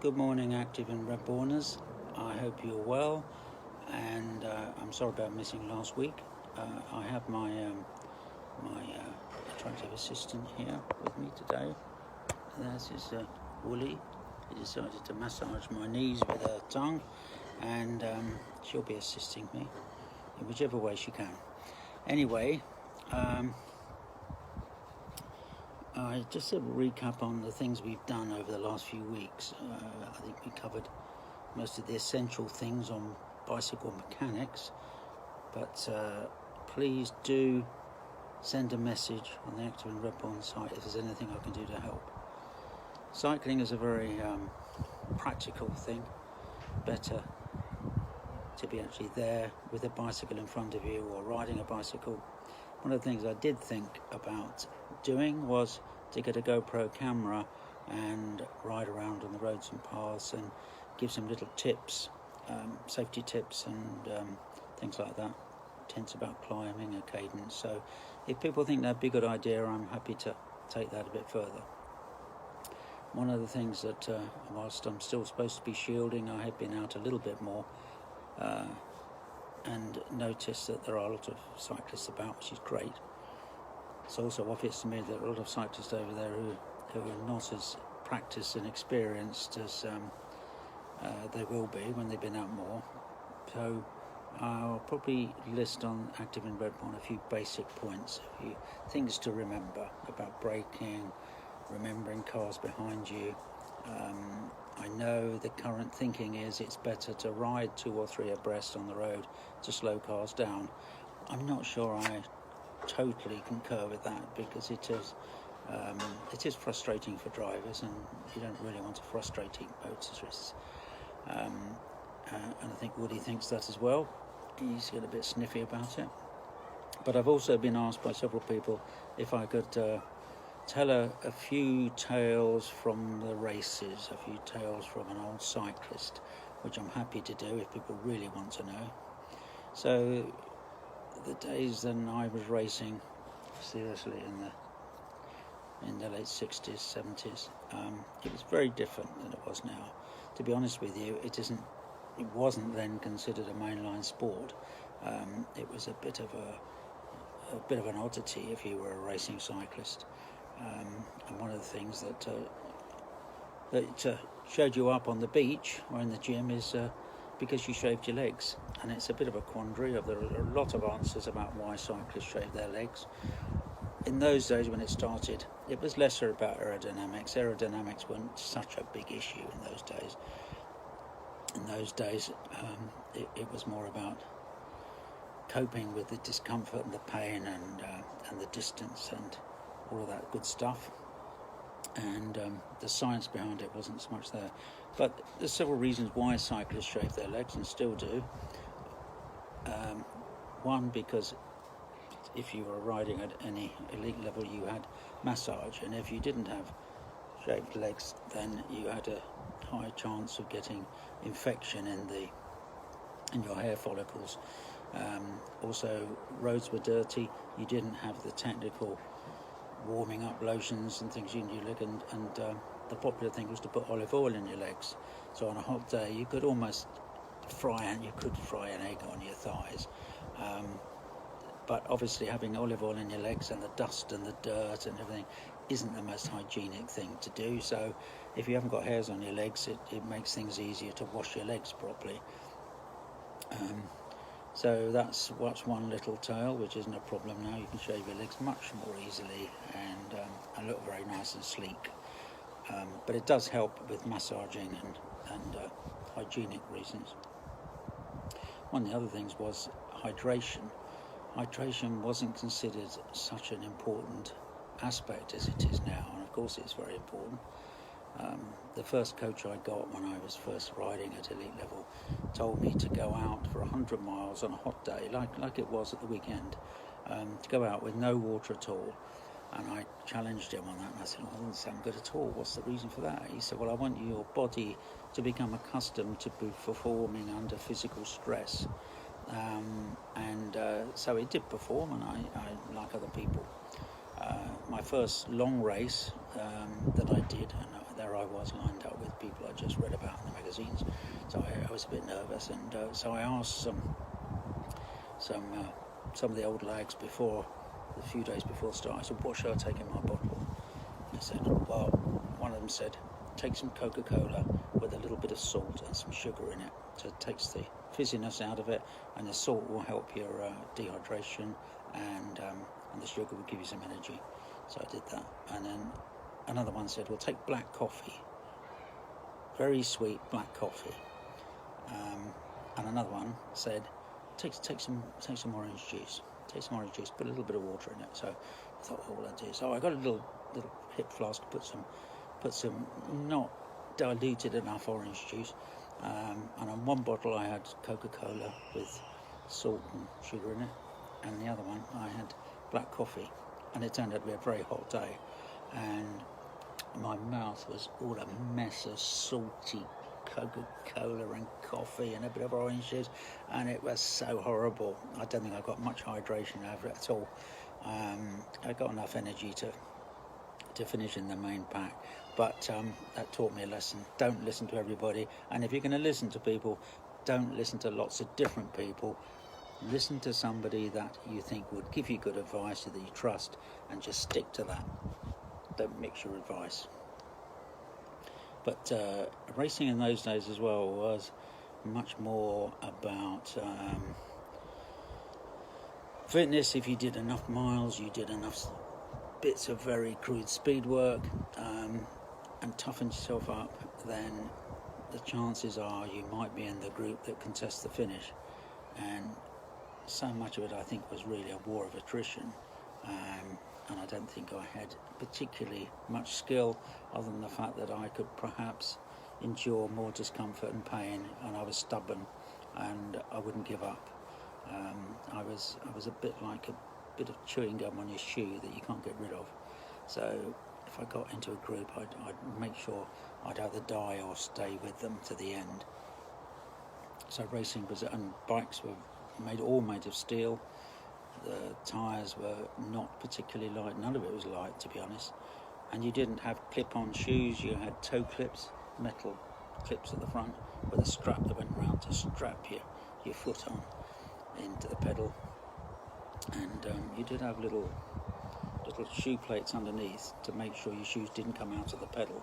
Good morning, Active and Reborners. I hope you're well, and I'm sorry about missing last week. I have my attractive assistant here with me today. This is Woolly. He decided to massage my knees with her tongue, and she'll be assisting me in whichever way she can. Anyway, just a recap on the things we've done over the last few weeks. I think we covered most of the essential things on bicycle mechanics, but please do send a message on the Active and Reborn site if there's anything I can do to help. Cycling is a very practical thing. Better to be actually there with a bicycle in front of you or riding a bicycle. One of the things I did think about doing was to get a GoPro camera and ride around on the roads and paths and give some little tips, safety tips and things like that, hints about climbing, a cadence. So if people think that'd be a good idea, I'm happy to take that a bit further. One of the things that whilst I'm still supposed to be shielding, I have been out a little bit more and noticed that there are a lot of cyclists about, which is great. It's also obvious to me that there are a lot of cyclists over there who are not as practiced and experienced as they will be when they've been out more. So I'll probably list on Active and Reborn a few basic points, a few things to remember about braking, remembering cars behind you. I know the current thinking is it's better to ride 2 or 3 abreast on the road to slow cars down. I'm not sure I totally concur with that, because it is frustrating for drivers, and you don't really want to frustrate motorists. And I think Woody thinks that as well. He's got a bit sniffy about it. But I've also been asked by several people if I could tell a few tales from the races, a few tales from an old cyclist, which I'm happy to do if people really want to know. So the days when I was racing seriously in the late 60s, 70s, it was very different than it was now. To be honest with you, it wasn't then considered a mainline sport. It was a bit of an oddity if you were a racing cyclist. And one of the things that showed you up on the beach or in the gym is because you shaved your legs. And it's a bit of a quandary. There are a lot of answers about why cyclists shave their legs. In those days when it started, it was lesser about aerodynamics. Aerodynamics weren't such a big issue in those days. In those days, it was more about coping with the discomfort and the pain and the distance and all of that good stuff. And the science behind it wasn't so much there. But there's several reasons why cyclists shave their legs and still do. One, because if you were riding at any elite level, you had massage, and if you didn't have shaved legs, then you had a high chance of getting infection in your hair follicles. Also, roads were dirty. You didn't have the technical warming up lotions and things in your leg, and the popular thing was to put olive oil in your legs. So on a hot day, you could almost fry an egg on your thighs. But obviously having olive oil in your legs and the dust and the dirt and everything isn't the most hygienic thing to do. So if you haven't got hairs on your legs, it makes things easier to wash your legs properly. So that's one little tale, which isn't a problem now. You can shave your legs much more easily and look very nice and sleek. But it does help with massaging and hygienic reasons. One of the other things was hydration. Hydration wasn't considered such an important aspect as it is now, and of course it's very important. The first coach I got when I was first riding at elite level told me to go out for 100 miles on a hot day, like it was at the weekend, to go out with no water at all. And I challenged him on that, and I said, well, that doesn't sound good at all. What's the reason for that? He said, well, I want your body to become accustomed to performing under physical stress. So it did perform, and I like other people. My first long race that I did, and there I was lined up with people I just read about in the magazines. So I was a bit nervous, and so I asked some of the old lags a few days before the start. I said, what should I take in my bottle? They said, well, one of them said, take some Coca-Cola with a little bit of salt and some sugar in it. So it takes the fizziness out of it, and the salt will help your dehydration, and the sugar will give you some energy. So I did that. And then another one said, well, take black coffee, very sweet black coffee. And another one said, take some orange juice. Take some orange juice, put a little bit of water in it. So I thought, what will I do? So I got a little hip flask, put some not diluted enough orange juice, and on one bottle I had Coca-Cola with salt and sugar in it, and the other one I had black coffee. And it turned out to be a very hot day, and my mouth was all a mess of salty Coca-Cola and coffee and a bit of orange juice, and it was so horrible. I don't think I got much hydration out of it at all. I got enough energy to finish in the main pack, but that taught me a lesson. Don't listen to everybody, and if you're going to listen to people, don't listen to lots of different people. Listen to somebody that you think would give you good advice, that you trust, and just stick to that. Don't mix your advice. But racing in those days as well was much more about fitness. If you did enough miles, you did enough bits of very crude speed work, and toughened yourself up, then the chances are you might be in the group that contests the finish. And so much of it, I think, was really a war of attrition, and I don't think I had particularly much skill, other than the fact that I could perhaps endure more discomfort and pain, and I was stubborn, and I wouldn't give up. I was a bit like a bit of chewing gum on your shoe that you can't get rid of. So if I got into a group, I'd make sure I'd either die or stay with them to the end. So racing was, and bikes were all made of steel. The tyres were not particularly light. None of it was light, to be honest. And you didn't have clip-on shoes. You had toe clips, metal clips at the front, with a strap that went round to strap your foot on into the pedal. And you did have little shoe plates underneath to make sure your shoes didn't come out of the pedal.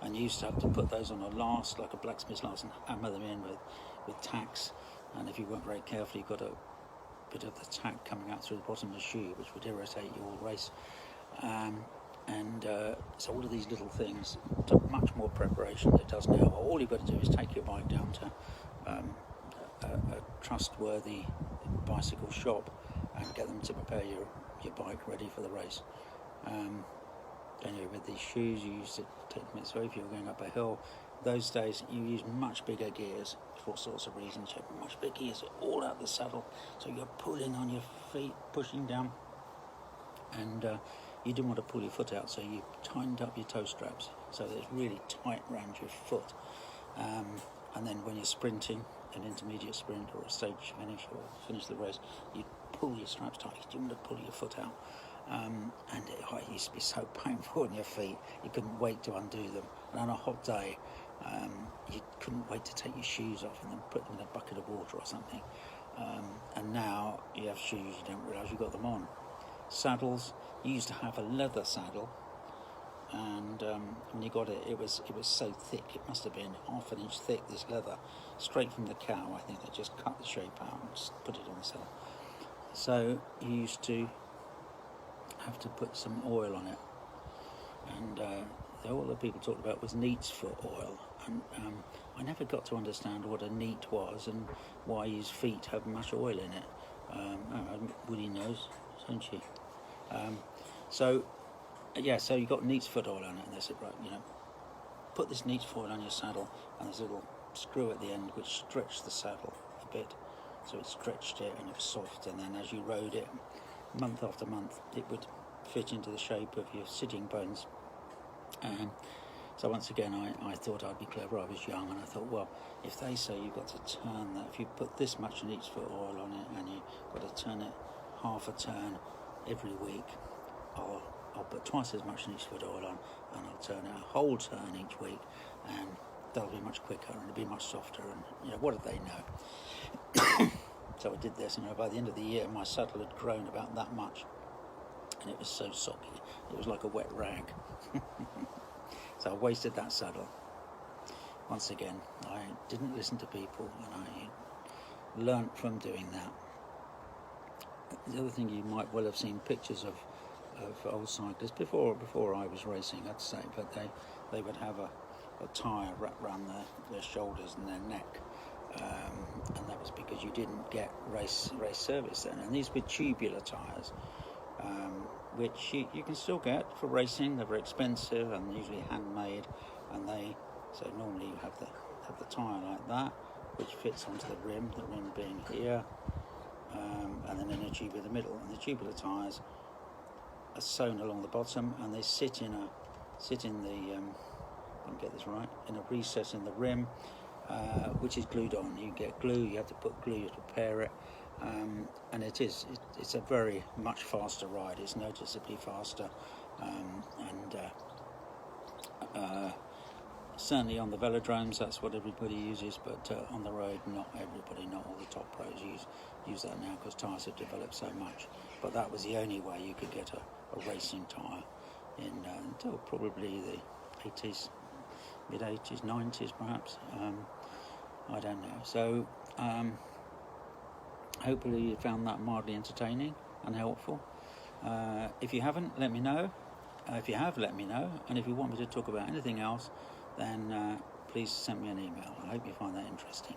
And you used to have to put those on a last, like a blacksmith's last, and hammer them in with tacks. And if you weren't very careful, you got a bit of the tack coming out through the bottom of the shoe, which would irritate you all race. So all of these little things took much more preparation than it does now. All you've got to do is take your bike down to a trustworthy bicycle shop and get them to prepare your bike ready for the race. Anyway, with these shoes, you used to take them so if you were going up a hill. Those days, you used much bigger gears for all sorts of reasons. You had much bigger gears all out the saddle, so you're pulling on your feet, pushing down, and you didn't want to pull your foot out, so you tightened up your toe straps so that it's really tight around your foot. And then when you're sprinting, an intermediate sprint or a stage finish or finish the race, you'd pull your straps tight. You didn't want to pull your foot out. And it used to be so painful on your feet, you couldn't wait to undo them. And on a hot day, you couldn't wait to take your shoes off and then put them in a bucket of water or something. And now you have shoes, you don't realise you've got them on. Saddles, you used to have a leather saddle, and when you got it, it was so thick, it must have been half an inch thick, this leather, straight from the cow. I think they just cut the shape out and just put it on the saddle. So you used to have to put some oil on it, and all the people talked about was neat's foot oil, and I never got to understand what a neat was and why his feet have much oil in it. Woody knows, don't she? So you got neat's foot oil on it, and they said, right, put this neat's foot oil on your saddle, and there's a little screw at the end which stretched the saddle a bit, so it stretched it and it was soft, and then as you rode it, month after month, it would fit into the shape of your sitting bones. So once again, I thought I'd be clever. I was young, and I thought, well, if they say you've got to turn that, if you put this much neat's foot oil on it and you've got to turn it half a turn every week, I'll I'll put twice as much linseed oil on, and I'll turn it a whole turn each week, and they'll be much quicker and it'll be much softer. And what did they know? So I did this, and by the end of the year, my saddle had grown about that much, and it was so socky. It was like a wet rag. So I wasted that saddle. Once again, I didn't listen to people, and I learnt from doing that. The other thing, you might well have seen pictures of old cyclists before I was racing, I'd say, but they would have a tyre wrapped around their shoulders and their neck, and that was because you didn't get race service then. And these were tubular tyres, which you can still get for racing. They're very expensive and usually handmade, and so normally you have the tyre like that, which fits onto the rim being here, and then in a tube in the middle. And the tubular tyres are sewn along the bottom, and they sit in the I can get this right, in a recess in the rim, which is glued on. You get glue, you have to put glue to prepare it, and it's a very much faster ride. It's noticeably faster, and certainly on the velodromes that's what everybody uses, but on the road not everybody, not all the top pros use that now, because tyres have developed so much. But that was the only way you could get a racing tyre until probably the 80s, mid-80s, 90s perhaps. I don't know. So hopefully you found that mildly entertaining and helpful. If you haven't, let me know. If you have, let me know. And if you want me to talk about anything else, then please send me an email. I hope you find that interesting.